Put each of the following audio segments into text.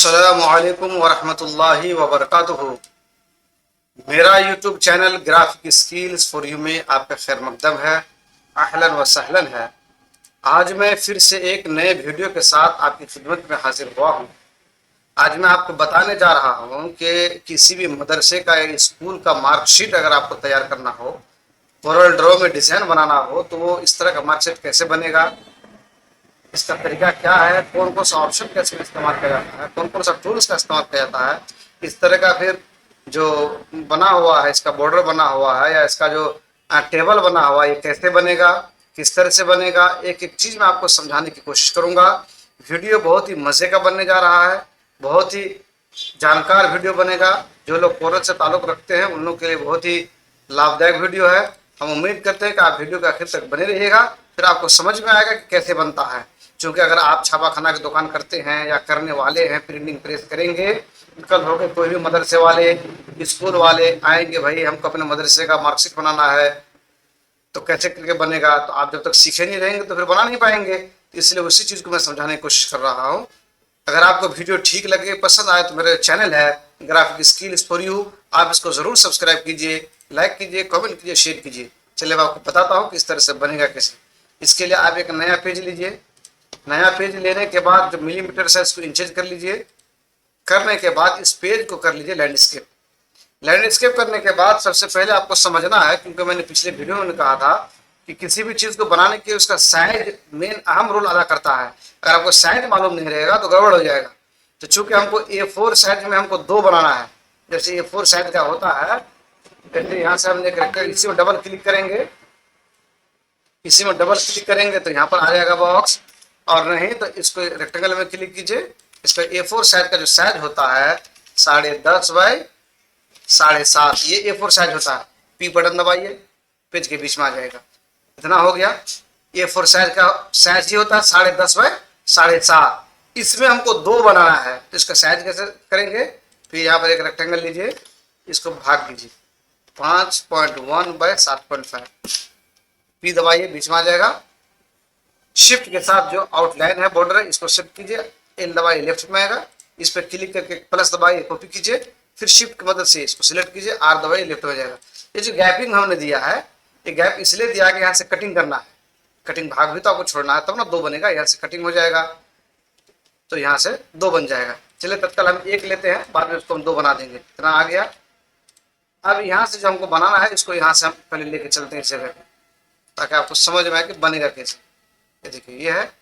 अस्सलामुअलैकुम वरहमतुल्लाहि वबरकातुहू। मेरा YouTube channel graphic skills for you में आपका खैर मकदम है, अहलन व सहलन है। आज मैं फिर से एक नए वीडियो के साथ आपकी खिदमत में हाजिर हुआ हूँ। आज मैं आपको बताने जा रहा हूँ कि किसी भी मदरसे का या स्कूल का मार्कशीट अगर आपको तैयार करना हो, कोरल ड्रॉ में डिज़ाइन बनाना हो, तो वो इस तरह का मार्कशीट कैसे बनेगा, इसका तरीका क्या है, कौन कौन सा ऑप्शन कैसे इस्तेमाल किया जाता है, कौन कौन सा टूल्स का इस्तेमाल किया जाता है, इस तरह का फिर जो बना हुआ है, इसका बॉर्डर बना हुआ है या इसका जो टेबल बना हुआ है, ये कैसे बनेगा, किस तरह से बनेगा, एक एक चीज़ मैं आपको समझाने की कोशिश करूँगा। वीडियो बहुत ही मज़े का बनने जा रहा है, बहुत ही जानकार वीडियो बनेगा। जो लोग कोरल से ताल्लुक़ रखते हैं उन लोग के लिए बहुत ही लाभदायक वीडियो है। हम उम्मीद करते हैं कि आप वीडियो के आखिर तक बने रहिएगा, फिर आपको समझ में आएगा कि कैसे बनता है। क्योंकि अगर आप छापा खाना की दुकान करते हैं या करने वाले हैं, प्रिंटिंग प्रेस करेंगे, कल हो गए कोई भी मदरसे वाले, स्कूल वाले आएंगे, भाई हमको अपने मदरसे का मार्कशीट बनाना है, तो कैसे करके बनेगा, तो आप जब तक सीखे नहीं रहेंगे तो फिर बना नहीं पाएंगे। तो इसलिए उसी चीज़ को मैं समझाने की कोशिश कर रहा हूँ। अगर आपको वीडियो ठीक लगे, पसंद आए, तो मेरे चैनल है ग्राफिक स्किल्स फॉर यू, आप इसको ज़रूर सब्सक्राइब कीजिए, लाइक कीजिए, कमेंट कीजिए, शेयर कीजिए। चलिए मैं आपको बताता हूँ किस तरह से बनेगा कैसे। इसके लिए आप एक नया पेज लीजिए। नया पेज लेने के बाद जो मिलीमीटर है इसको इंचेज कर लीजिए। करने के बाद इस पेज को कर लीजिए लैंडस्केप। लैंडस्केप करने के बाद सबसे पहले आपको समझना है, क्योंकि मैंने पिछले वीडियो में कहा था कि किसी भी चीज़ को बनाने के उसका साइज मेन अहम रोल अदा करता है। अगर आपको साइज मालूम नहीं रहेगा तो गड़बड़ हो जाएगा। तो चूंकि हमको A4 साइज में हमको 2 बनाना है, जैसे A4 साइज का होता है, जैसे यहाँ से हम एक रेक्टेंगल, इसी में डबल क्लिक करेंगे, इसी में डबल क्लिक करेंगे तो यहाँ पर आ जाएगा बॉक्स, और नहीं तो इसको रेक्टेंगल में क्लिक कीजिए। इसका A4 साइज का जो साइज होता है 10.5 बाई 7.5, ये A4 साइज होता है। पी बटन दबाइए, पेज के बीच में आ जाएगा। इतना हो गया। A4 साइज का साइज ही होता है 10.5 बाई 7.5। इसमें हमको 2 बनाना है, तो इसका साइज कैसे करेंगे, फिर यहाँ पर एक रेक्टेंगल लीजिए, इसको भाग दीजिए 5.1 बाई 7.5, पी दबाइए, बीच में आ जाएगा। शिफ्ट के साथ जो आउटलाइन है, बॉर्डर है, इसको शिफ्ट कीजिए, एल दबाइए, लेफ्ट में आएगा। इस पर क्लिक करके प्लस दबाइए, कॉपी कीजिए, फिर शिफ्ट की मदद से इसको सिलेक्ट कीजिए, आर दबाइए, लेफ्ट में जाएगा। ये जो गैपिंग हमने दिया है, ये गैप इसलिए दिया कि यहाँ से कटिंग करना है, कटिंग भाग भी तो आपको छोड़ना है, तब ना 2 बनेगा। यहाँ से कटिंग हो जाएगा तो यहाँ से 2 बन जाएगा। चलिए तत्काल हम 1 लेते हैं, बाद में उसको हम 2 बना देंगे। इतना आ गया। अब यहाँ से जो हमको बनाना है, इसको यहाँ से हम पहले लेके चलते हैं इस जगह, ताकि आपको समझ में आए कि बनेगा कैसे। ये देखिए, ये है,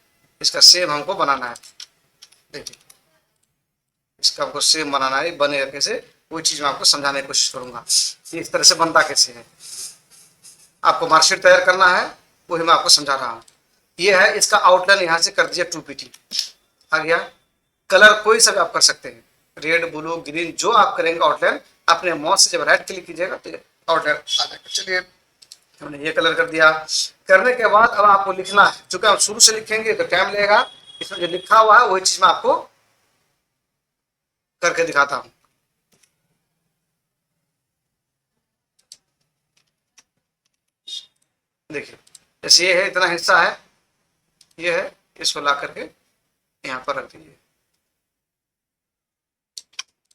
इसका सेम हमको बनाना है। देखिए, इसका हमको सेम बनाना है, बनेगा कैसे वही चीज़ मैं आपको समझाने की कोशिश करूंगा कि इस तरह से बनता कैसे है। आपको मार्कशीट तैयार करना है, वही मैं आपको समझा रहा हूँ। ये है, इसका आउटलाइन यहाँ से कर दीजिए 2pt, आ गया। कलर कोई सा भी आप कर सकते हैं, रेड, ब्लू, ग्रीन, जो आप करेंगे आउटलाइन, अपने माउस से जब राइट क्लिक कीजिएगा तो आउटलाइन आ जाएगा। चलिए हमने ये कलर कर दिया। करने के बाद अब आपको लिखना है, चूंकि हम शुरू से लिखेंगे तो टाइम लगेगा। इसमें जो लिखा हुआ है वही चीज मैं आपको करके दिखाता हूं। देखिए, जैसे ये है, इतना हिस्सा है, ये है, इसको ला करके यहाँ पर रख दीजिए,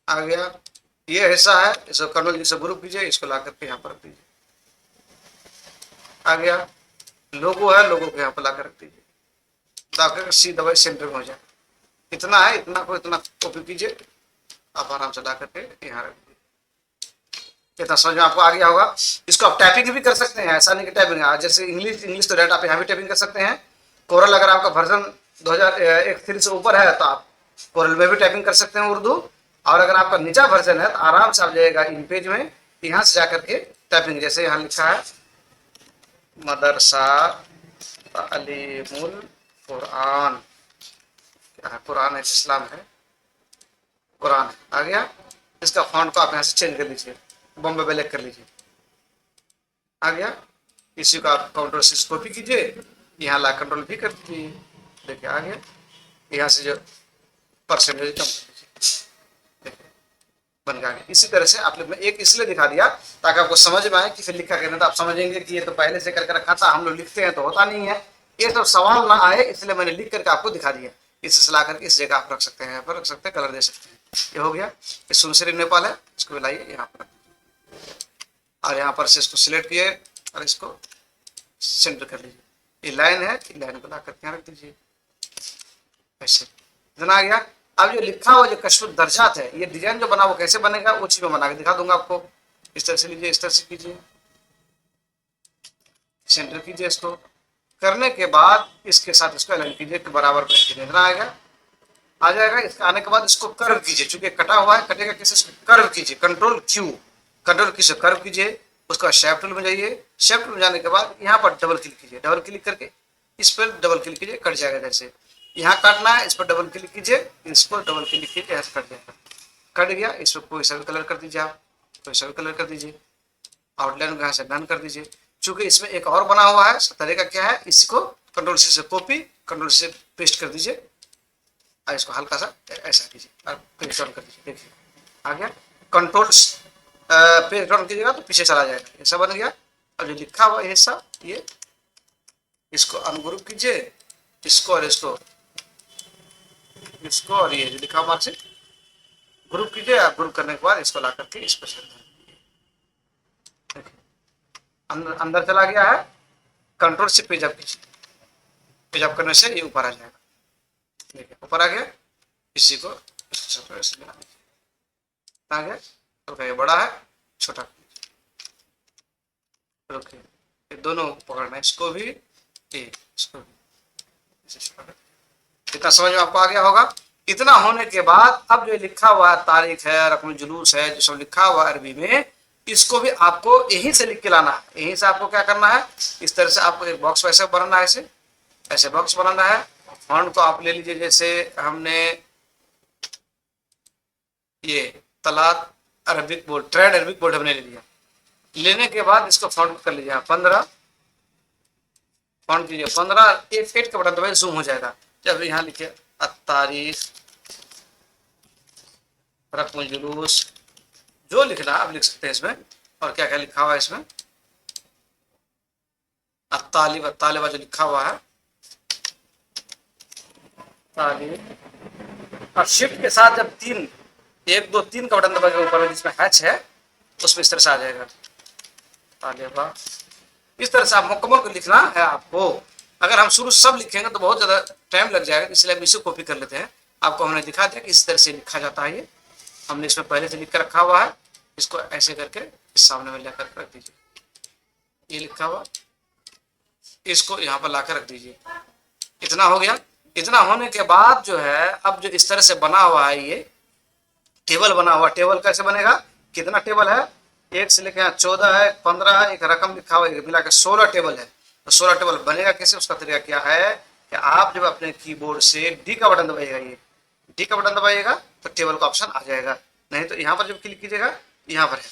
आ गया। ये हिस्सा है, इसको कर्नल जी से ग्रुप कीजिए, इसको ला करके यहाँ पर रख दीजिए, आ गया। लोगो है, लोगो को यहाँ पर ला कर रख दीजिए, ताकि सी दबाई सेंटर में हो जाए। इतना है, इतना को इतना कॉपी कीजिए, आप आराम से ला करके यहाँ रख दीजिए। इतना समझ में आपको आ गया होगा। इसको आप टाइपिंग भी कर सकते हैं, ऐसा नहीं कि टाइपिंग, जैसे इंग्लिश तो डायरेक्ट आप यहाँ भी टाइपिंग कर सकते हैं। कोरल अगर आपका वर्जन 2001 से ऊपर है तो आप कोरल में भी टाइपिंग कर सकते हैं उर्दू, और अगर आपका नीचा वर्जन है तो आराम से आप जाइएगा इन पेज में, यहाँ से जाकर के टाइपिंग, जैसे यहाँ लिखा है मदरसा तालीमुल कुरान, क्या है, कुरान है, इस्लाम है, कुरान आ गया। इसका फॉन्ट को आप यहाँ से चेंज कर लीजिए, बॉम्बे ब्लैक कर लीजिए, आ गया। इसी को आप कंट्रोल से कॉपी कीजिए, यहाँ ला कंट्रोल भी कर दीजिए, देखिए आ गया। यहाँ से जो परसेंटेज कम कर दीजिए, देखिए बन गया। इसी तरह से आप लोग ने एक इसलिए दिखा दिया ताकि आपको समझ में आए कि फिर लिखा करना, तो आप समझेंगे कि ये तो पहले से करके रखा था, हम लोग लिखते हैं तो होता नहीं है। ये सब सवाल ना आए इसलिए मैंने लिख करके आपको दिखा दिया। इसे ला करके इस जगह आप रख सकते हैं, यहाँ पर रख सकते हैं, कलर दे सकते हैं। ये हो गया। ये सुनसरी नेपाल है, इसको लाइए यहाँ पर और यहाँ पर से इसको सिलेक्ट किए और इसको सेंटर कर लीजिए। ये लाइन है, ये लाइन को ला करके यहाँ रख दीजिए ऐसे। इतना आ गया। अब जो लिखा हुआ जो कश्मीर दर्जात है, ये डिजाइन जो बना वो कैसे बनेगा वो चीज मैं बना के दिखा दूंगा आपको। इस तरह से लीजिए, इस तरह से कीजिए, सेंटर कीजिए। इसको करने के बाद इसके साथ इसको अलाइन कीजिए कि बराबर कीजिए। इतना आएगा, आ जाएगा। इसका आने के बाद इसको कर्व कीजिए, चूंकि कटा हुआ है, कटेगा कैसे, इसको कर्व कीजिए, कंट्रोल क्यू, कंट्रोल की से कर्व कीजिए। उसका शेप टूल में जाइए, शेप टूल में जाने के बाद यहाँ पर डबल क्लिक कीजिए, डबल क्लिक करके इस पर डबल क्लिक कीजिए, कट जाएगा जैसे। यहाँ काटना है, इस पर डबल क्लिक कीजिए, इसको डबल क्लिक कीजिए, यहाँ से कट जाएगा। कट गया। इस पर कोई सा भी कलर कर दीजिए, आप कोई सा भी कलर कर दीजिए। आउटलाइन को यहाँ से डन कर दीजिए। चूंकि इसमें एक और बना हुआ है, तरीका क्या है, इसी को कंट्रोल सी से कॉपी, कंट्रोल से पेस्ट कर दीजिए और इसको हल्का सा ऐसा कीजिए और पेस्ट डाउन कर दीजिए। देखिए आ गया। कंट्रोल पेस्ट डाउन कीजिएगा तो पीछे चला जाएगा। ऐसा बन गया। अब जो लिखा हुआ है हिस्सा, ये इसको अनग्रुप कीजिए, इसको और इसको, इसको और ये जो लिखा हुआ से ग्रुप कीजिए। और ग्रुप करने के बाद इसको ला करके इस पर अंदर अंदर चला गया है। कंट्रोल से पेज अप कीजिए, पेज अप करने से ये ऊपर आ जाएगा। देखिए ऊपर आ गया। इसी को ऐसे मिला दीजिए, आ गया। तो ये बड़ा है, छोटा ओके। ये दोनों पकड़ना है, इसको भी, इसको भी। इतना समझ में आपको आ गया होगा। इतना होने के बाद अब जो लिखा हुआ है तारीख है, रकम जुलूस है, जो सब लिखा हुआ है अरबी में, इसको भी आपको यहीं से लिख के लाना है। यहीं से आपको क्या करना है, इस तरह से आपको एक बॉक्स वैसे बनाना है, ऐसे ऐसे बॉक्स बनाना है। फॉन्ट को आप ले लीजिए, जैसे हमने ये तलात Arabic board, trade Arabic board हमने ले लिया। लेने के बाद इसको फॉन्ट कर लीजिए 15, फॉन्ट कीजिए 15, F8 का बटन दबाइए, जूम हो जाएगा। जब यहाँ लिखिए तारीख, रकम जुलूस, जो लिखना आप लिख सकते हैं इसमें। और क्या क्या लिखा हुआ है इसमें, तालिब, तालिबा जो लिखा हुआ है, तालिब। और शिफ्ट के साथ जब 3, 1 2 3 का बटन दबाएगा ऊपर में जिसमें हैच है, उसमें इस तरह से आ जाएगा तालिबा। इस तरह से आप मुकम्मल को लिखना है आपको। अगर हम शुरू सब लिखेंगे तो बहुत ज़्यादा टाइम लग जाएगा, इसलिए हम इसे कॉपी कर लेते हैं। आपको हमने दिखा दिया कि इस तरह से लिखा जाता है। ये हमने इसमें पहले से लिख कर रखा हुआ है। इसको ऐसे करके इस सामने में लेकर रख दीजिए, ये लिखा हुआ, इसको यहाँ पर लाकर रख दीजिए। इतना हो गया। इतना होने के बाद जो है, अब जो इस तरह से बना हुआ है, ये टेबल बना हुआ। टेबल कैसे बनेगा, कितना टेबल है, 1 से लेकर यहाँ 14 है, 15 है, एक रकम लिखा हुआ है, मिला के 16 टेबल है। तो 16 टेबल बनेगा कैसे, उसका तरीका क्या है कि आप जब अपने कीबोर्ड से डी का बटन दबाइएगा, ये डी का बटन दबाइएगा तो टेबल का ऑप्शन आ जाएगा। नहीं तो यहाँ पर जब क्लिक कीजिएगा, यहाँ पर है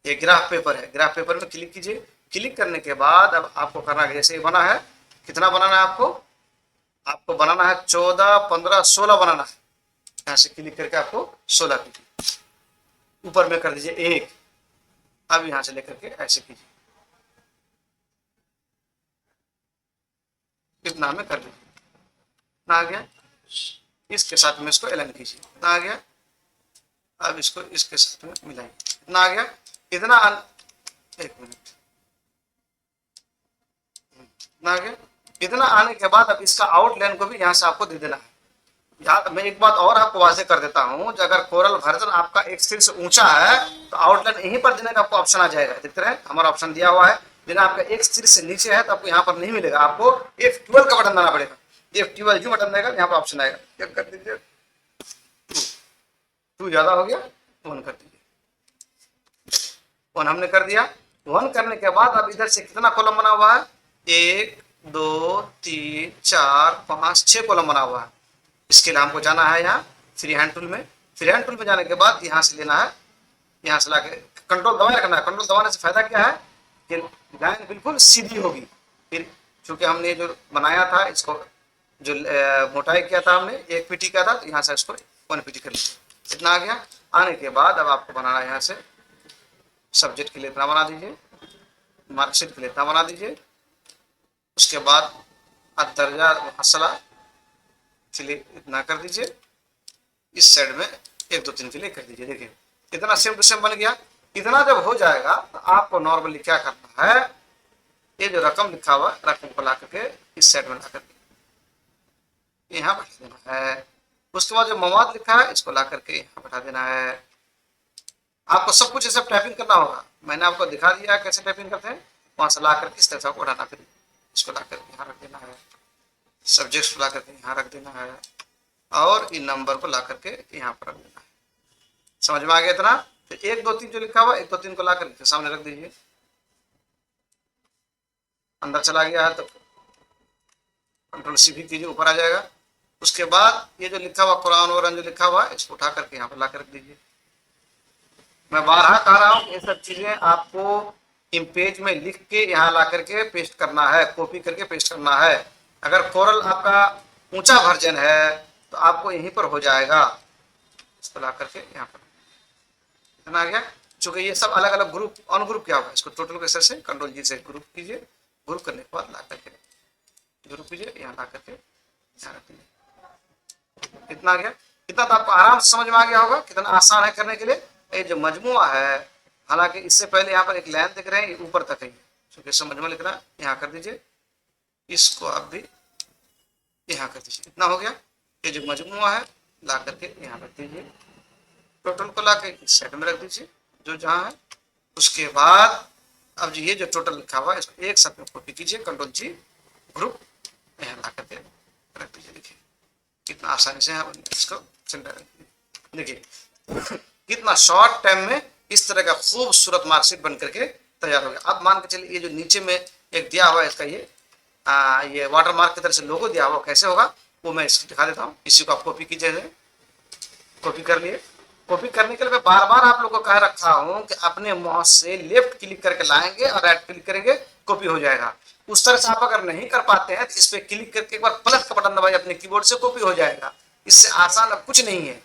ये ग्राफ पेपर है, ग्राफ पेपर में क्लिक कीजिए। क्लिक करने के बाद अब आपको करना है, जैसे बना है, कितना बनाना है आपको, आपको बनाना है 14, 15, 16 बनाना है। यहाँ से क्लिक करके आपको 16 कीजिए, ऊपर में कर दीजिए 1। अब यहाँ से लेकर के ऐसे कीजिए, इतना में कर लीजिए। इतना आ गया। इसके साथ में इसको अलाइन कीजिए, इतना आ गया। अब इसको इसके साथ में मिलाइए, इतना आ गया। इतना एक मिनट, इतना आ गया। इतना आने के बाद अब इसका आउटलाइन को भी यहाँ से आपको दे देना है। यार मैं एक बात और आपको वाजे कर देता हूँ, अगर कोरल वर्जन आपका एक सिर से ऊंचा है तो आउटलाइन यहीं पर देने का आपको ऑप्शन आ जाएगा। देखते रहे, हमारा ऑप्शन दिया हुआ है। लेकिन आपका एक सिर से नीचे है तो आपको यहाँ पर नहीं मिलेगा, आपको F12 का बटन देना पड़ेगा। F12 जो बटन देगा यहाँ पर ऑप्शन आएगा, क्या कर दीजिए, 2 ज्यादा हो गया, 1 कर दीजिए। 1 हमने कर दिया। 1 करने के बाद अब इधर से कितना कॉलम बना हुआ है, 1 2 3 4 5 6 कॉलम बना हुआ है। इसके लिए हमको जाना है यहाँ फ्री हैंड टूल में। फ्री हैंड टूल में जाने के बाद यहाँ से लेना है, यहाँ से लाके कंट्रोल दबाए रखना है। कंट्रोल दबाने से फायदा क्या है कि लाइन बिल्कुल सीधी होगी। फिर चूंकि हमने जो बनाया था, इसको जो मोटाई किया था हमने 1 पीटी का था, तो यहाँ से इसको 1 पीटी कर लीजिए। इतना आ गया। आने के बाद अब आपको बनाना है, यहाँ से सब्जेक्ट के लिए इतना बना दीजिए, मार्कशीट के लिए इतना बना दीजिए। उसके बाद दर्जा मसला चलिए इतना कर दीजिए, इस साइड में 1 2 3 के लिए कर दीजिए। देखिए इतना सेम टू सेम बन गया। इतना जब हो जाएगा तो आपको नॉर्मली क्या करना है, ये जो रकम लिखा हुआ रकम को ला करके इस साइड में ला करके यहाँ बैठा देना है। उसके बाद जो मवाद लिखा है इसको ला करके यहाँ बैठा देना है। आपको सब कुछ ऐसे टाइपिंग करना होगा, मैंने आपको दिखा दिया कैसे टाइपिंग करते हैं। वहां से ला करके इस तरह से उठाना, फिर इसको ला करके यहाँ रख देना है, सब्जेक्ट्स को ला करके यहाँ रख देना है और इन नंबर को ला करके यहाँ पर रख देना है। समझ में आ गया इतना? तो 1 2 3 जो लिखा हुआ 1 2 3 को ला करके सामने रख दीजिए। अंदर चला गया है तो कंट्रोल सी भी कीजिए, ऊपर आ जाएगा। उसके बाद ये जो लिखा हुआ कुरान वरान जो लिखा हुआ है इसको उठा करके यहाँ पर ला कर रख दीजिए। मैं बारहा कह रहा हूँ ये सब चीजें आपको इन पेज में लिख के यहाँ ला करके पेस्ट करना है, कॉपी करके पेस्ट करना है। अगर कोरल आपका ऊंचा वर्जन है तो आपको यहीं पर हो जाएगा। इसको ला करके यहाँ पर इतना आ गया। चूंकि ये सब अलग अलग ग्रुप ऑन ग्रुप क्या होगा, इसको टोटल कैसे से कंट्रोल जी से ग्रुप कीजिए। ग्रुप करने के बाद ला करके ग्रुप कीजिए, यहाँ ला करके यहाँ रख दीजिए। इतना आ गया। इतना तो आपको आराम से समझ में आ गया होगा कितना आसान है करने के लिए। ये जो मजमुआ है, हालांकि इससे पहले यहाँ पर एक लाइन दिख रहे हैं, ये ऊपर तक है, क्योंकि इससे मजमुआ लिख रहा है। यहाँ कर दीजिए, इसको आप भी यहाँ कर दीजिए। इतना हो गया। ये जो मजमुआ है ला करके यहाँ रख दीजिए, टोटल को ला के इस साइड में रख दीजिए जो जहाँ है। उसके बाद अब जो ये जो टोटल लिखा हुआ है इसको एक साथ में कॉपी कीजिए, कंट्रोल जी ग्रुप यहाँ ला करके रख दीजिए। देखिए कितना आसानी से यहाँ इसको सेंटर देखिए कितना शॉर्ट टाइम में इस तरह का खूबसूरत मार्कशीट बन करके तैयार हो गया। अब मान के चलिए ये जो नीचे में एक दिया हुआ है इसका ये वाटर मार्क की तरह से लोगो दिया हुआ कैसे होगा वो मैं इसको दिखा देता हूँ। इसी को आप कॉपी कीजिए, कॉपी कर लिए। कॉपी करने के लिए मैं बार बार आप लोगों को कह रखा हूँ कि अपने माउस से लेफ्ट क्लिक करके लाएंगे और राइट क्लिक करेंगे, कॉपी हो जाएगा। उस तरह से आप अगर नहीं कर पाते हैं तो इस पर क्लिक करके एक बार प्लस का बटन दबाइए, अपने कीबोर्ड से कॉपी हो जाएगा। इससे आसान अब कुछ नहीं है।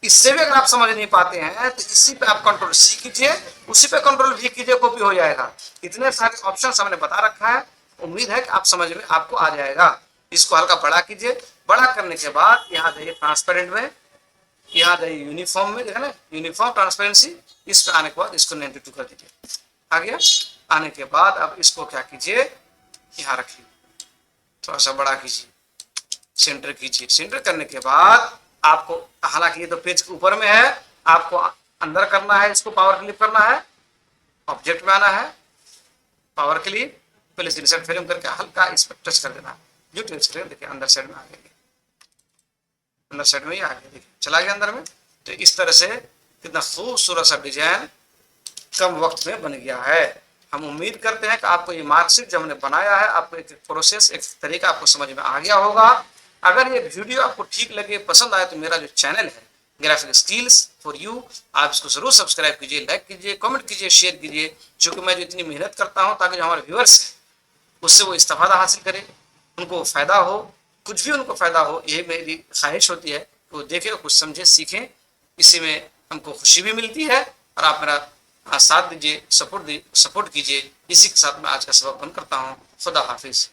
इससे भी अगर आप समझ नहीं पाते हैं तो इसी पे आप कंट्रोल सी कीजिए, उसी पे कंट्रोल वी कीजिए, कॉपी हो जाएगा। इतने सारे ऑप्शन हमने बता रखा है, उम्मीद है कि आप समझ में आपको आ जाएगा। इसको हल्का बड़ा कीजिए। बड़ा करने के बाद यहाँ जाइए ट्रांसपेरेंट में, यहाँ जाइए यूनिफॉर्म में, देखा ना यूनिफॉर्म ट्रांसपेरेंसी। इस पे आने के बाद इसको 92 कर दीजिए। आ गया। आने के बाद अब इसको क्या कीजिए, यहाँ रखिए, थोड़ा सा बड़ा कीजिए, सेंटर कीजिए। सेंटर करने के बाद आपको, हालांकि ये तो पेज के ऊपर में है, आपको अंदर करना है, इसको पावर क्लिक करना है, ऑब्जेक्ट में आना है, पावर क्लिक, पहले से रिसेट फ्रेम करके हल्का इस पर टच कर देना है। जो टच करें देखिए अंदर साइड में आ गया, अंदर साइड में ही आ गया, देखिए चला गया अंदर में। तो इस तरह से कितना खूबसूरत सा डिजाइन कम वक्त में बन गया है। हम उम्मीद करते हैं कि आपको ये मार्कशीट जो हमने बनाया है, आपको एक प्रोसेस, एक तरीका आपको समझ में आ गया होगा। अगर ये वीडियो आपको ठीक लगे, पसंद आए, तो मेरा जो चैनल है ग्राफिक स्किल्स फॉर यू, आप इसको जरूर सब्सक्राइब कीजिए, लाइक कीजिए, कमेंट कीजिए, शेयर कीजिए। चूंकि मैं जो इतनी मेहनत करता हूँ ताकि जो हमारे व्यूअर्स हैं उससे वो इस्तेफादा हासिल करें, उनको फायदा हो, कुछ भी उनको फायदा हो, यही मेरी ख्वाहिश होती है कि वो देखें, कुछ समझे, सीखें। इसी में हमको खुशी भी मिलती है और आप मेरा साथ दीजिए, सपोर्ट कीजिए। इसी के साथ मैं आज का सबक बंद करता हूँ। खुदा हाफिज।